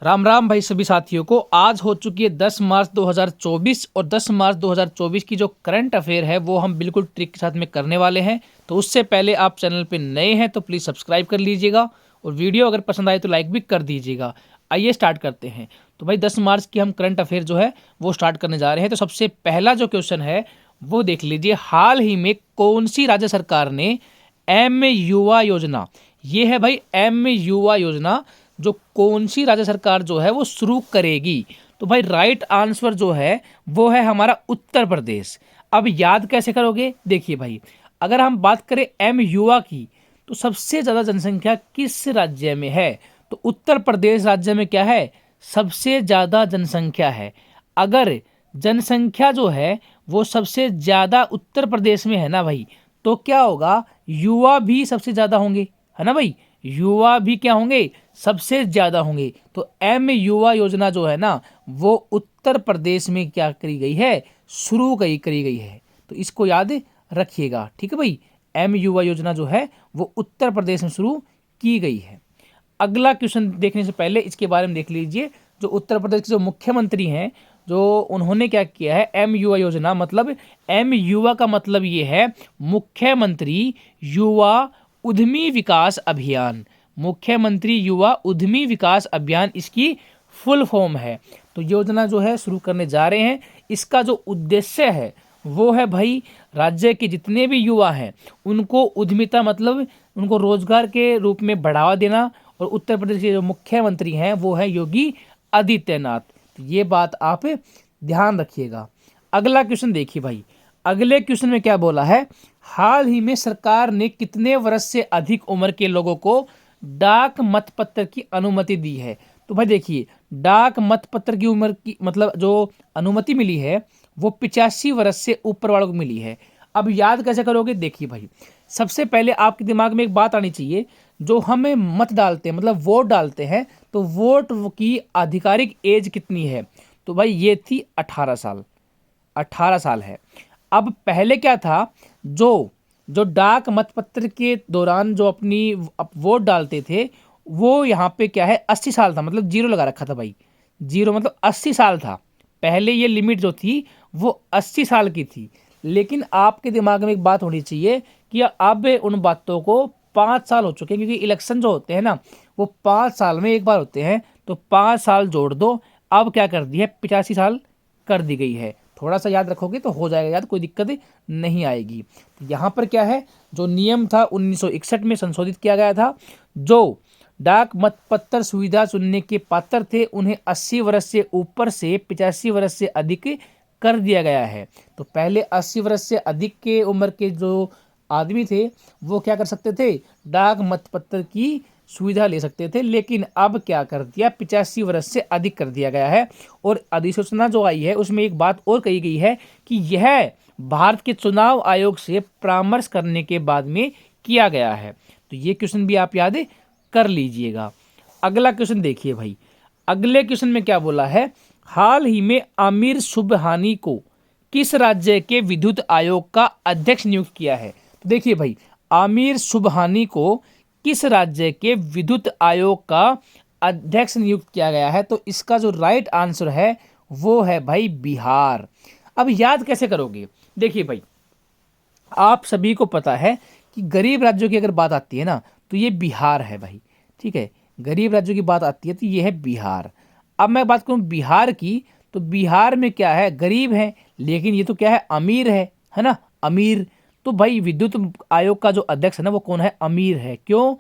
राम राम भाई सभी साथियों को। आज हो चुकी है 10 मार्च 2024 और 10 मार्च 2024 की जो करंट अफेयर है वो हम बिल्कुल ट्रिक के साथ में करने वाले हैं। तो उससे पहले आप चैनल पे नए हैं तो प्लीज़ सब्सक्राइब कर लीजिएगा और वीडियो अगर पसंद आए तो लाइक भी कर दीजिएगा। आइए स्टार्ट करते हैं। तो भाई 10 मार्च की हम करंट अफेयर जो है वो स्टार्ट करने जा रहे हैं। तो सबसे पहला जो क्वेश्चन है वो देख लीजिए, हाल ही में कौन सी राज्य सरकार ने एम युवा योजना, ये है भाई एम युवा योजना, जो कौन सी राज्य सरकार जो है वो शुरू करेगी। तो भाई राइट आंसर जो है वो है हमारा उत्तर प्रदेश। अब याद कैसे करोगे, देखिए भाई, अगर हम बात करें एम युवा की तो सबसे ज़्यादा जनसंख्या किस राज्य में है, तो उत्तर प्रदेश राज्य में क्या है, सबसे ज़्यादा जनसंख्या है। अगर जनसंख्या जो है वो सबसे ज़्यादा उत्तर प्रदेश में है ना भाई, तो क्या होगा, युवा भी सबसे ज़्यादा होंगे, है ना भाई, युवा भी क्या होंगे, सबसे ज़्यादा होंगे। तो एम युवा योजना जो है ना वो उत्तर प्रदेश में क्या करी गई है, शुरू करी गई है। तो इसको याद रखिएगा, ठीक है भाई। एम युवा योजना जो है वो उत्तर प्रदेश में शुरू की गई है। अगला क्वेश्चन देखने से पहले इसके बारे में देख लीजिए, जो उत्तर प्रदेश के जो मुख्यमंत्री हैं, जो उन्होंने क्या किया है, एम युवा योजना, मतलब एम युवा का मतलब ये है मुख्यमंत्री युवा उद्यमी विकास अभियान। मुख्यमंत्री युवा उद्यमी विकास अभियान इसकी फुल फॉर्म है। तो योजना जो है शुरू करने जा रहे हैं। इसका जो उद्देश्य है वो है भाई, राज्य के जितने भी युवा हैं उनको उद्यमिता, मतलब उनको रोजगार के रूप में बढ़ावा देना। और उत्तर प्रदेश के जो मुख्यमंत्री हैं वो है योगी आदित्यनाथ। तो ये बात आप ध्यान रखिएगा। अगला क्वेश्चन देखिए भाई, अगले क्वेश्चन में क्या बोला है, हाल ही में सरकार ने कितने वर्ष से अधिक उम्र के लोगों को डाक मतपत्र की अनुमति दी है। तो भाई देखिए, डाक मतपत्र की उम्र की मतलब जो अनुमति मिली है वो 85 वर्ष से ऊपर वालों को मिली है। अब याद कैसे करोगे, देखिए भाई, सबसे पहले आपके दिमाग में एक बात आनी चाहिए, जो हमें मत डालते हैं मतलब वोट डालते हैं, तो वोट की आधिकारिक एज कितनी है, तो भाई ये थी 18 साल। 18 साल है। अब पहले क्या था, जो जो डाक मतपत्र के दौरान जो अपनी वोट डालते थे वो यहाँ पे क्या है 80 साल था, मतलब जीरो लगा रखा था भाई, जीरो मतलब 80 साल था। पहले ये लिमिट जो थी वो 80 साल की थी। लेकिन आपके दिमाग में एक बात होनी चाहिए कि अब उन बातों को 5 साल हो चुके हैं, क्योंकि इलेक्शन जो होते हैं ना वो 5 साल में एक बार होते हैं। तो 5 साल जोड़ दो, अब क्या कर दी है, 85 साल कर दी गई है। थोड़ा सा याद रखोगे तो हो जाएगा याद, कोई दिक्कत नहीं आएगी। तो यहाँ पर क्या है, जो नियम था 1961 में संशोधित किया गया था, जो डाक मतपत्र सुविधा चुनने के पात्र थे उन्हें 80 वर्ष से ऊपर से 85 वर्ष से अधिक कर दिया गया है। तो पहले 80 वर्ष से अधिक के उम्र के जो आदमी थे वो क्या कर सकते थे, डाक मतपत्र की सुविधा ले सकते थे। लेकिन अब क्या कर दिया, 85 वर्ष से अधिक कर दिया गया है। और अधिसूचना जो आई है उसमें एक बात और कही गई है कि यह भारत के चुनाव आयोग से परामर्श करने के बाद में किया गया है। तो ये क्वेश्चन भी आप याद कर लीजिएगा। अगला क्वेश्चन देखिए भाई, अगले क्वेश्चन में क्या बोला है, हाल ही में आमिर सुबहानी को किस राज्य के विद्युत आयोग का अध्यक्ष नियुक्त किया है। तो देखिए भाई, आमिर सुबहानी को किस राज्य के विद्युत आयोग का अध्यक्ष नियुक्त किया गया है, तो इसका जो राइट आंसर है वो है भाई बिहार। अब याद कैसे करोगे, देखिए भाई, आप सभी को पता है कि गरीब राज्यों की अगर बात आती है ना तो ये बिहार है भाई, ठीक है, गरीब राज्यों की बात आती है तो ये है बिहार। अब मैं बात करूं बिहार की, तो बिहार में क्या है, गरीब है, लेकिन ये तो क्या है, अमीर है ना, अमीर। तो भाई विद्युत आयोग का जो अध्यक्ष है ना वो कौन है, अमीर है। क्यों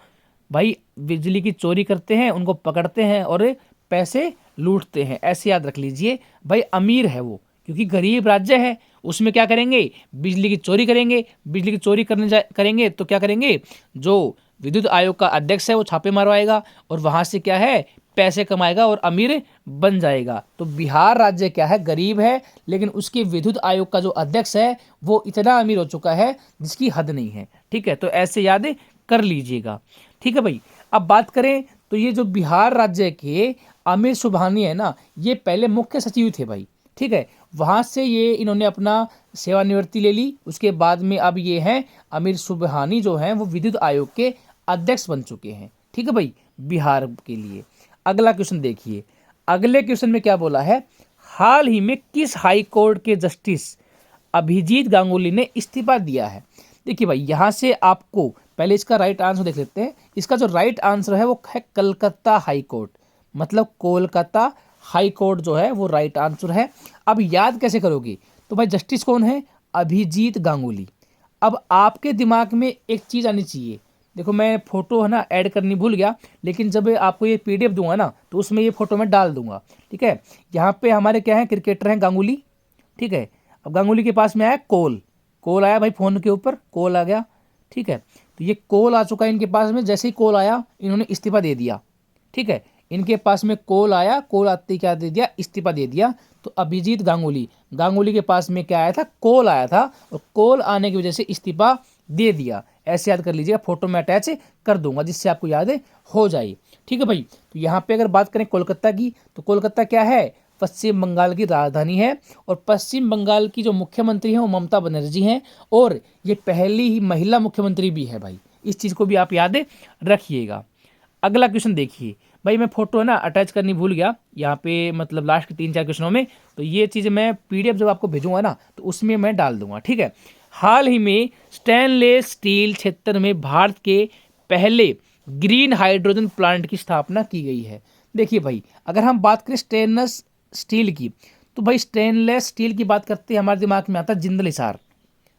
भाई, बिजली की चोरी करते हैं उनको पकड़ते हैं और पैसे लूटते हैं, ऐसे याद रख लीजिए भाई, अमीर है वो, क्योंकि गरीब राज्य है उसमें क्या करेंगे, बिजली की चोरी करेंगे। बिजली की चोरी करेंगे तो क्या करेंगे, जो विद्युत आयोग का अध्यक्ष है वो छापे मारवाएगा और वहां से क्या है, पैसे कमाएगा और अमीर बन जाएगा। तो बिहार राज्य क्या है, गरीब है, लेकिन उसके विद्युत आयोग का जो अध्यक्ष है वो इतना अमीर हो चुका है जिसकी हद नहीं है, ठीक है। तो ऐसे याद कर लीजिएगा, ठीक है भाई। अब बात करें तो ये जो बिहार राज्य के आमिर सुबहानी है ना, ये पहले मुख्य सचिव थे भाई, ठीक है, वहाँ से ये इन्होंने अपना सेवानिवृत्ति ले ली। उसके बाद में अब ये हैं आमिर सुबहानी जो हैं वो विद्युत आयोग के अध्यक्ष बन चुके हैं, ठीक है भाई, बिहार के लिए। अगला क्वेश्चन देखिए, अगले क्वेश्चन में क्या बोला है, हाल ही में किस हाई कोर्ट के जस्टिस अभिजीत गांगुली ने इस्तीफा दिया है। देखिए भाई, यहाँ से आपको पहले इसका राइट आंसर देख लेते हैं। इसका जो राइट आंसर है वो है कलकत्ता हाई कोर्ट, मतलब कोलकाता हाई कोर्ट जो है वो राइट आंसर है। अब याद कैसे करोगे, तो भाई जस्टिस कौन है, अभिजीत गांगुली। अब आपके दिमाग में एक चीज़ आनी चाहिए, देखो मैं फोटो है ना ऐड करनी भूल गया, लेकिन जब आपको ये पीडीएफ दूंगा ना तो उसमें ये फोटो मैं डाल दूंगा, ठीक है। यहाँ पे हमारे क्या है, क्रिकेटर हैं गांगुली, ठीक है। अब गांगुली के पास में आया कॉल आया भाई, फोन के ऊपर कॉल आ गया, ठीक है। तो ये कॉल आ चुका है इनके पास में, जैसे ही कॉल आया इन्होंने इस्तीफा दे दिया, ठीक है। इनके पास में कॉल आया, कॉल आते ही क्या दे दिया, इस्तीफा दे दिया। तो अभिजीत गांगुली के पास में क्या आया था, कॉल आया था, और कॉल आने की वजह से इस्तीफा दे दिया। ऐसे याद कर लीजिएगा, फोटो में अटैच कर दूंगा जिससे आपको याद हो जाए, ठीक है भाई। तो यहाँ पे अगर बात करें कोलकाता की, तो कोलकाता क्या है, पश्चिम बंगाल की राजधानी है, और पश्चिम बंगाल की जो मुख्यमंत्री हैं वो ममता बनर्जी हैं, और ये पहली ही महिला मुख्यमंत्री भी है भाई। इस चीज़ को भी आप याद रखिएगा। अगला क्वेश्चन देखिए भाई, मैं फोटो है ना अटैच करनी भूल गया यहाँ पे, मतलब लास्ट के 3-4 क्वेश्चनों में, तो ये चीज़ मैं पीडीएफ जब आपको भेजूंगा ना तो उसमें मैं डाल दूंगा, ठीक है। हाल ही में स्टेनलेस स्टील क्षेत्र में भारत के पहले ग्रीन हाइड्रोजन प्लांट की स्थापना की गई है। देखिए भाई, अगर हम बात करें स्टेनलेस स्टील की, तो भाई स्टेनलेस स्टील की बात करते हैं हमारे दिमाग में आता है जिंदल हिसार,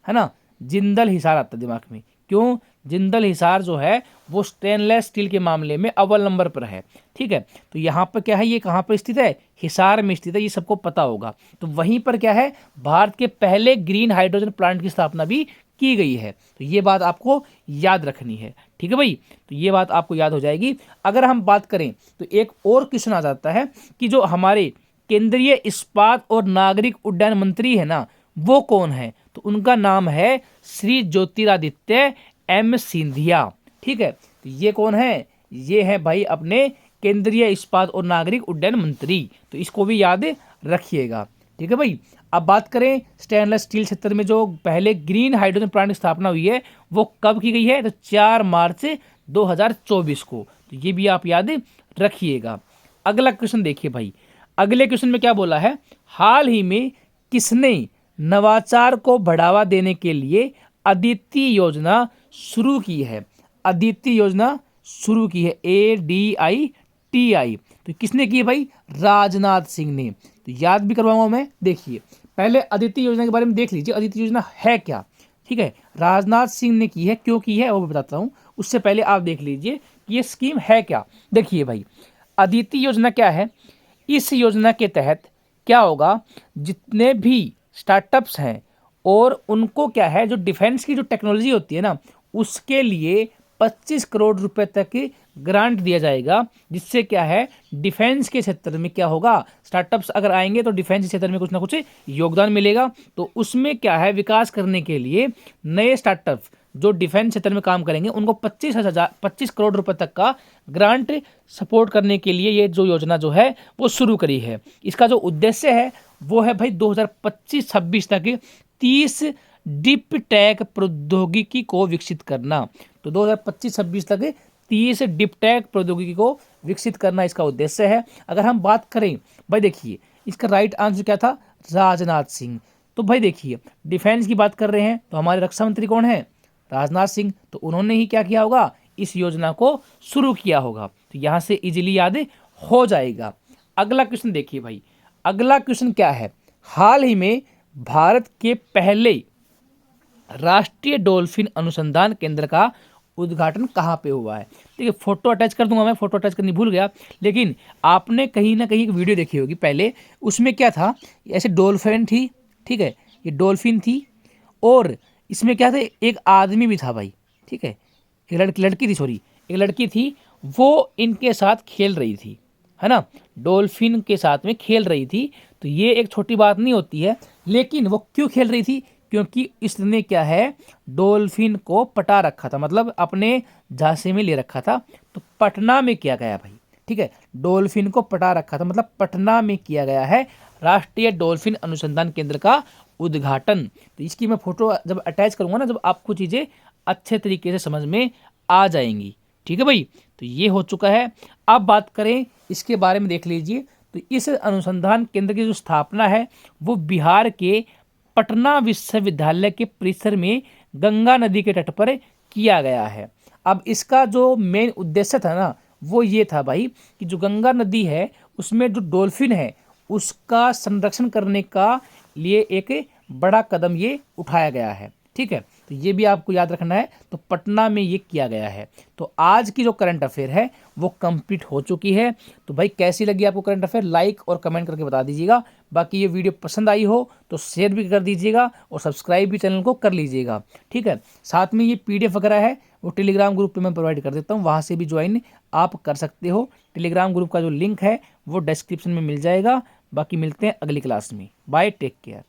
है ना, जिंदल हिसार आता है दिमाग में। क्यों, जिंदल हिसार जो है वो स्टेनलेस स्टील के मामले में अव्वल नंबर पर है, ठीक है। तो यहाँ पर क्या है, ये कहाँ पर स्थित है, हिसार में स्थित है, ये सबको पता होगा। तो वहीं पर क्या है, भारत के पहले ग्रीन हाइड्रोजन प्लांट की स्थापना भी की गई है। तो ये बात आपको याद रखनी है, ठीक है भाई। तो ये बात आपको याद हो जाएगी। अगर हम बात करें तो एक और क्वेश्चन आ जाता है कि जो हमारे केंद्रीय इस्पात और नागरिक उड्डयन मंत्री है ना, वो कौन है, तो उनका नाम है श्री ज्योतिरादित्य एम सिंधिया, ठीक है। तो ये कौन है, ये है भाई अपने केंद्रीय इस्पात और नागरिक उड्डयन मंत्री। तो इसको भी याद रखिएगा, ठीक है भाई। अब बात करें स्टेनलेस स्टील क्षेत्र में जो पहले ग्रीन हाइड्रोजन प्लांट की स्थापना हुई है वो कब की गई है, तो 4 मार्च 2024 को। तो ये भी आप याद रखिएगा। अगला क्वेश्चन देखिए भाई, अगले क्वेश्चन में क्या बोला है, हाल ही में किसने नवाचार को बढ़ावा देने के लिए अदिति योजना शुरू की है। अदिति योजना शुरू की है, ADITI। तो किसने की है भाई, राजनाथ सिंह ने। तो याद भी करवाऊंगा मैं, देखिए पहले अदिति योजना के बारे में देख लीजिए, अदिति योजना है क्या, ठीक है। राजनाथ सिंह ने की है, क्यों की है वो भी बताता हूँ। उससे पहले आप देख लीजिए कि ये स्कीम है क्या। देखिए भाई, अदिति योजना क्या है, इस योजना के तहत क्या होगा, जितने भी स्टार्टअप्स हैं और उनको क्या है, जो डिफेंस की जो टेक्नोलॉजी होती है ना, उसके लिए 25 करोड़ रुपए तक ग्रांट दिया जाएगा, जिससे क्या है, डिफेंस के क्षेत्र में क्या होगा, स्टार्टअप्स अगर आएंगे तो डिफेंस के क्षेत्र में कुछ ना कुछ योगदान मिलेगा। तो उसमें क्या है, विकास करने के लिए नए स्टार्टअप जो डिफेंस क्षेत्र में काम करेंगे उनको 25 करोड़ रुपए तक का ग्रांट सपोर्ट करने के लिए ये जो योजना जो है वो शुरू करी है। इसका जो उद्देश्य है वो है भाई 2025-26 तक 30 डीप टेक प्रौद्योगिकी को विकसित करना। तो 2025-26 तक 30 डीप टेक प्रौद्योगिकी को विकसित करना इसका उद्देश्य है। अगर हम बात करें भाई, देखिए इसका राइट आंसर क्या था, राजनाथ सिंह। तो भाई देखिए, डिफेंस की बात कर रहे हैं तो हमारे रक्षा मंत्री कौन है, राजनाथ सिंह। तो उन्होंने ही क्या किया होगा, इस योजना को शुरू किया होगा। तो यहाँ से इजीली याद हो जाएगा। अगला क्वेश्चन देखिए भाई, अगला क्वेश्चन क्या है, हाल ही में भारत के पहले राष्ट्रीय डॉल्फिन अनुसंधान केंद्र का उद्घाटन कहाँ पे हुआ है। देखिए फोटो अटैच कर दूंगा, मैं फोटो अटैच करनी भूल गया, लेकिन आपने कहीं ना कहीं एक वीडियो देखी होगी पहले, उसमें क्या था, ऐसे डॉल्फिन थी, ठीक है, ये डॉल्फिन थी, और इसमें क्या था, एक आदमी भी था भाई, ठीक है, एक लड़की थी, सॉरी एक लड़की थी, वो इनके साथ खेल रही थी, है ना, डॉल्फिन के साथ में खेल रही थी। तो ये एक छोटी बात नहीं होती है, लेकिन वो क्यों खेल रही थी, क्योंकि इसने क्या है, डॉल्फिन को पटा रखा था, मतलब अपने झांसे में ले रखा था। तो पटना में किया गया भाई, ठीक है, डॉल्फिन को पटा रखा था, मतलब पटना में किया गया है राष्ट्रीय डॉल्फिन अनुसंधान केंद्र का उद्घाटन। तो इसकी मैं फोटो जब अटैच करूंगा ना, जब आपको चीज़ें अच्छे तरीके से समझ में आ जाएंगी, ठीक है भाई। तो ये हो चुका है। अब बात करें इसके बारे में देख लीजिए। तो इस अनुसंधान केंद्र की जो स्थापना है वो बिहार के पटना विश्वविद्यालय के परिसर में गंगा नदी के तट पर किया गया है। अब इसका जो मेन उद्देश्य था ना वो ये था भाई कि जो गंगा नदी है उसमें जो डॉल्फिन है उसका संरक्षण करने का लिए एक बड़ा कदम ये उठाया गया है। ठीक है, तो ये भी आपको याद रखना है। तो पटना में ये किया गया है। तो आज की जो करंट अफेयर है वो कंप्लीट हो चुकी है। तो भाई कैसी लगी आपको करंट अफेयर, लाइक और कमेंट करके बता दीजिएगा। बाकी ये वीडियो पसंद आई हो तो शेयर भी कर दीजिएगा और सब्सक्राइब भी चैनल को कर लीजिएगा। ठीक है, साथ में ये PDF वगैरह है वो टेलीग्राम ग्रुप पे मैं प्रोवाइड कर देता हूँ, वहाँ से भी ज्वाइन आप कर सकते हो। टेलीग्राम ग्रुप का जो लिंक है वो डिस्क्रिप्शन में मिल जाएगा। बाकी मिलते हैं अगली क्लास में। Bye, take care.